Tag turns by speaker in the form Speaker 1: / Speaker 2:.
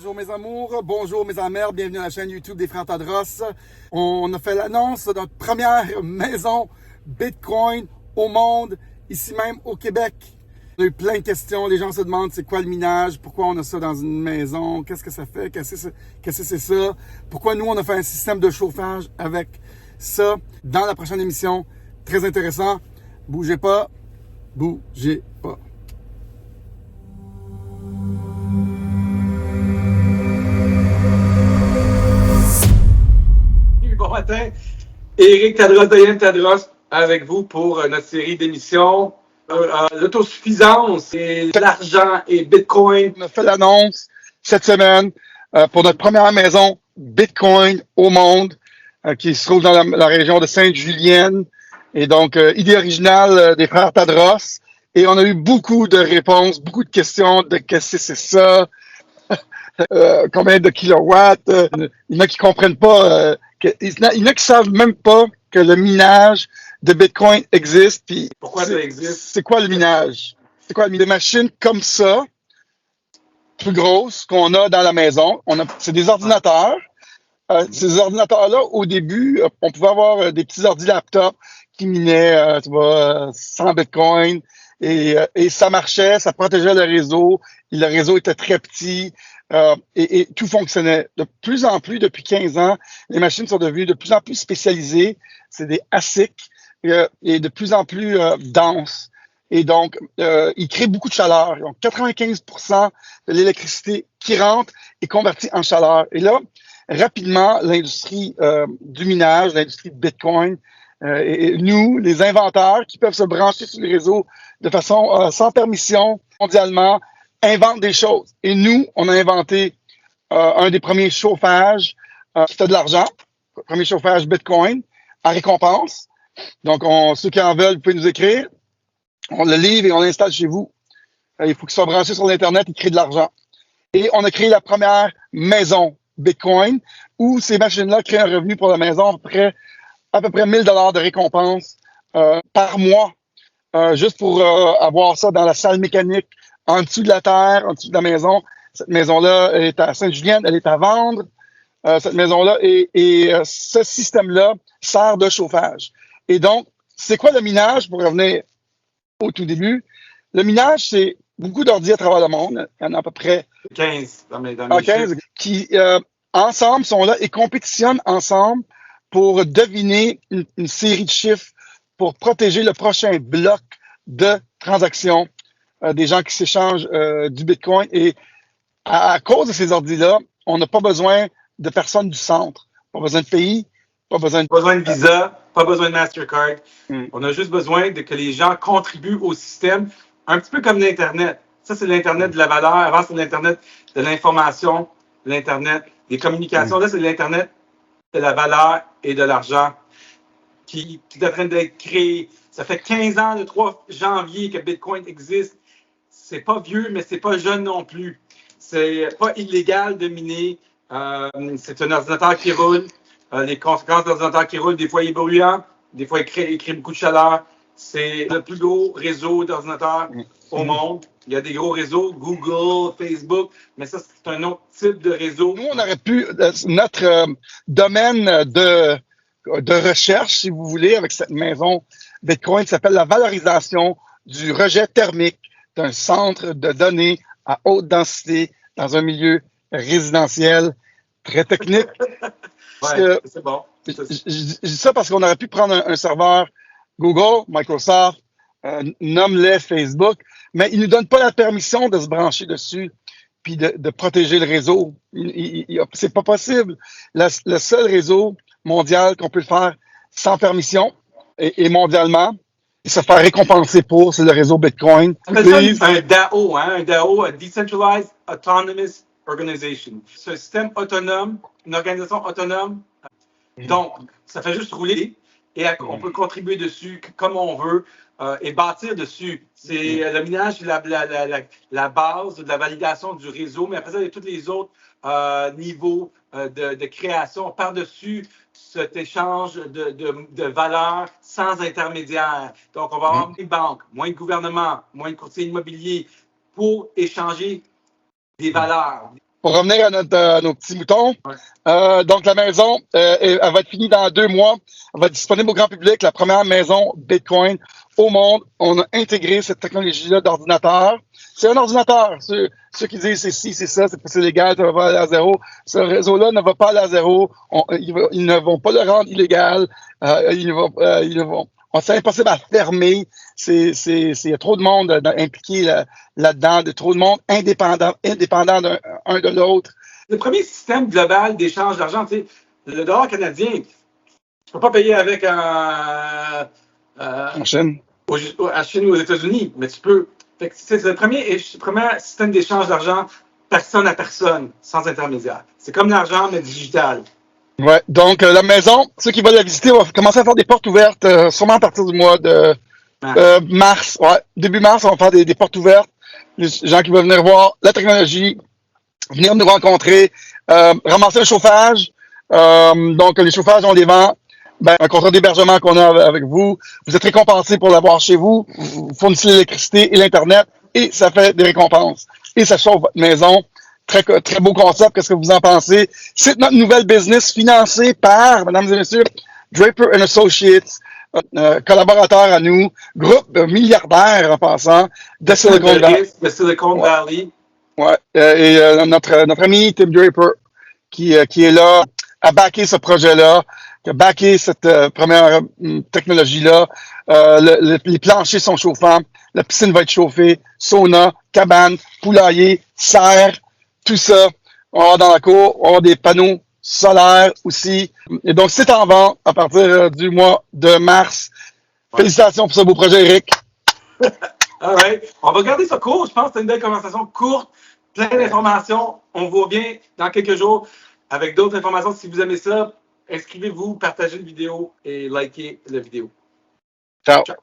Speaker 1: Bonjour mes amours, bonjour mes amères, bienvenue à la chaîne YouTube des Frères Tadros. On a fait l'annonce de notre première maison Bitcoin au monde, ici même au Québec. On a eu plein de questions, les gens se demandent c'est quoi le minage, pourquoi on a ça dans une maison, qu'est-ce que ça fait, qu'est-ce que c'est ça, pourquoi nous on a fait un système de chauffage avec ça dans la prochaine émission. Très intéressant, bougez pas, bougez pas.
Speaker 2: Bon matin, Éric Tadros, Diane Tadros, avec vous pour notre série d'émissions. L'autosuffisance et l'argent et Bitcoin.
Speaker 1: On a fait l'annonce cette semaine pour notre première maison Bitcoin au monde qui se trouve dans la région de Sainte-Julienne et donc idée originale des frères Tadros. Et on a eu beaucoup de réponses, beaucoup de questions de qu'est-ce que c'est ça, combien de kilowatts. Il y en a qui comprennent pas, il y en a qui savent même pas que le minage de Bitcoin existe. Puis
Speaker 2: pourquoi ça existe?
Speaker 1: C'est quoi le minage? C'est quoi des machines comme ça, plus grosses qu'on a dans la maison? C'est des ordinateurs. Ces ordinateurs-là, au début, on pouvait avoir des petits ordi laptops qui minaient, 100 Bitcoin. Et ça marchait, ça protégeait le réseau était très petit et tout fonctionnait. De plus en plus, depuis 15 ans, les machines sont devenues de plus en plus spécialisées. C'est des ASIC et de plus en plus denses. Et donc, ils créent beaucoup de chaleur. Donc, 95% de l'électricité qui rentre est convertie en chaleur. Et là, rapidement, l'industrie du minage, l'industrie de Bitcoin, et nous, les inventeurs qui peuvent se brancher sur le réseau de façon sans permission, mondialement, inventent des choses. Et nous, on a inventé un des premiers chauffages qui fait de l'argent, premier chauffage Bitcoin, à récompense. Donc, ceux qui en veulent, vous pouvez nous écrire. On le livre et on l'installe chez vous. Il faut qu'il soit branché sur l'Internet, il crée de l'argent. Et on a créé la première maison Bitcoin où ces machines-là créent un revenu pour la maison à peu près 1 000 $ de récompense par mois, juste pour avoir ça dans la salle mécanique, en dessous de la terre, en dessous de la maison. Cette maison-là est à Sainte-Julienne, elle est à vendre. Cette maison-là et ce système-là sert de chauffage. Et donc, c'est quoi le minage, pour revenir au tout début? Le minage, c'est beaucoup d'ordi à travers le monde. Il y en a à peu près
Speaker 2: 15 dans mes 15
Speaker 1: qui, ensemble, sont là et compétitionnent ensemble pour deviner une série de chiffres pour protéger le prochain bloc de transactions des gens qui s'échangent du Bitcoin. Et à cause de ces ordis-là, on n'a pas besoin de personnes du centre. Pas besoin de pays, pas besoin
Speaker 2: de Visa, pas besoin de Mastercard. On a juste besoin de que les gens contribuent au système, un petit peu comme l'Internet. Ça, c'est l'Internet de la valeur. Avant, c'est l'Internet de l'information, l'Internet des communications. Là, c'est l'Internet de la valeur et de l'argent qui est en train d'être créé. Ça fait 15 ans, le 3 janvier, que Bitcoin existe. C'est pas vieux, mais c'est pas jeune non plus. C'est pas illégal de miner. C'est un ordinateur qui roule. Les conséquences d'un ordinateur qui roule, des fois, il est bruyant, des fois, il crée beaucoup de chaleur. C'est le plus gros réseau d'ordinateurs au monde. Il y a des gros réseaux, Google, Facebook, mais ça, c'est un autre type de réseau.
Speaker 1: Nous, on aurait pu, notre domaine de recherche, si vous voulez, avec cette maison Bitcoin, s'appelle la valorisation du rejet thermique d'un centre de données à haute densité dans un milieu résidentiel très technique.
Speaker 2: Ouais, c'est bon.
Speaker 1: Je dis ça parce qu'on aurait pu prendre un serveur Google, Microsoft, nomme-les Facebook, mais ils ne nous donnent pas la permission de se brancher dessus puis de protéger le réseau. C'est pas possible. Le seul réseau mondial qu'on peut le faire sans permission et mondialement, et se faire récompenser pour, c'est le réseau Bitcoin.
Speaker 2: C'est un DAO, un DAO, a Decentralized Autonomous Organization. C'est un système autonome, une organisation autonome. Donc, ça fait juste rouler et on peut contribuer dessus comme on veut et bâtir dessus. C'est le minage, c'est la base de la validation du réseau, mais après ça, il y a tous les autres niveaux de création par-dessus cet échange de valeurs sans intermédiaire. Donc, on va avoir moins de banques, moins de gouvernements, moins de courtiers immobiliers pour échanger des valeurs.
Speaker 1: pour revenir à nos petits moutons, donc la maison, elle va être finie dans 2 mois. Elle va être disponible au grand public. La première maison Bitcoin au monde. On a intégré cette technologie-là d'ordinateur. C'est un ordinateur. Ceux qui disent c'est ci, c'est ça, c'est légal, ça va pas aller à zéro. Ce réseau-là ne va pas aller à zéro. Ils ne vont pas le rendre illégal. C'est impossible à fermer. Il y a trop de monde impliqué là-dedans, trop de monde indépendant d'un de l'autre.
Speaker 2: Le premier système global d'échange d'argent, tu sais, le dollar canadien, tu ne peux pas payer avec
Speaker 1: en Chine.
Speaker 2: À Chine ou aux États-Unis, mais tu peux. C'est le premier système d'échange d'argent personne à personne, sans intermédiaire. C'est comme l'argent, mais digital.
Speaker 1: Ouais, donc la maison, ceux qui veulent la visiter, on va commencer à faire des portes ouvertes, sûrement à partir du mois de mars. Ouais, début mars, on va faire des portes ouvertes. Les gens qui veulent venir voir la technologie, venir nous rencontrer, ramasser un chauffage. Donc, les chauffages, on les vend. Ben, un contrat d'hébergement qu'on a avec vous. Vous êtes récompensé pour l'avoir chez vous. Vous fournissez l'électricité et l'Internet et ça fait des récompenses. Et ça chauffe votre maison. Très, très beau concept. Qu'est-ce que vous en pensez? C'est notre nouvelle business financée par, mesdames et messieurs, Draper & Associates, collaborateurs à nous, groupe milliardaire en passant, de Silicon Valley.
Speaker 2: De Silicon Valley.
Speaker 1: Ouais. Et notre ami Tim Draper, qui est là à backer ce projet-là, qui a backé cette première technologie-là. Les planchers sont chauffants, la piscine va être chauffée, sauna, cabane, poulailler, serre, tout ça. On va avoir dans la cour, on va avoir des panneaux solaires aussi. Et donc, c'est en vente à partir du mois de mars. Ouais. Félicitations pour ce beau projet, Eric.
Speaker 2: All right. On va garder ça court. Je pense que c'est une belle conversation courte, plein d'informations. On vous revient dans quelques jours avec d'autres informations. Si vous aimez ça, inscrivez-vous, partagez la vidéo et likez la vidéo.
Speaker 1: Ciao. Ciao.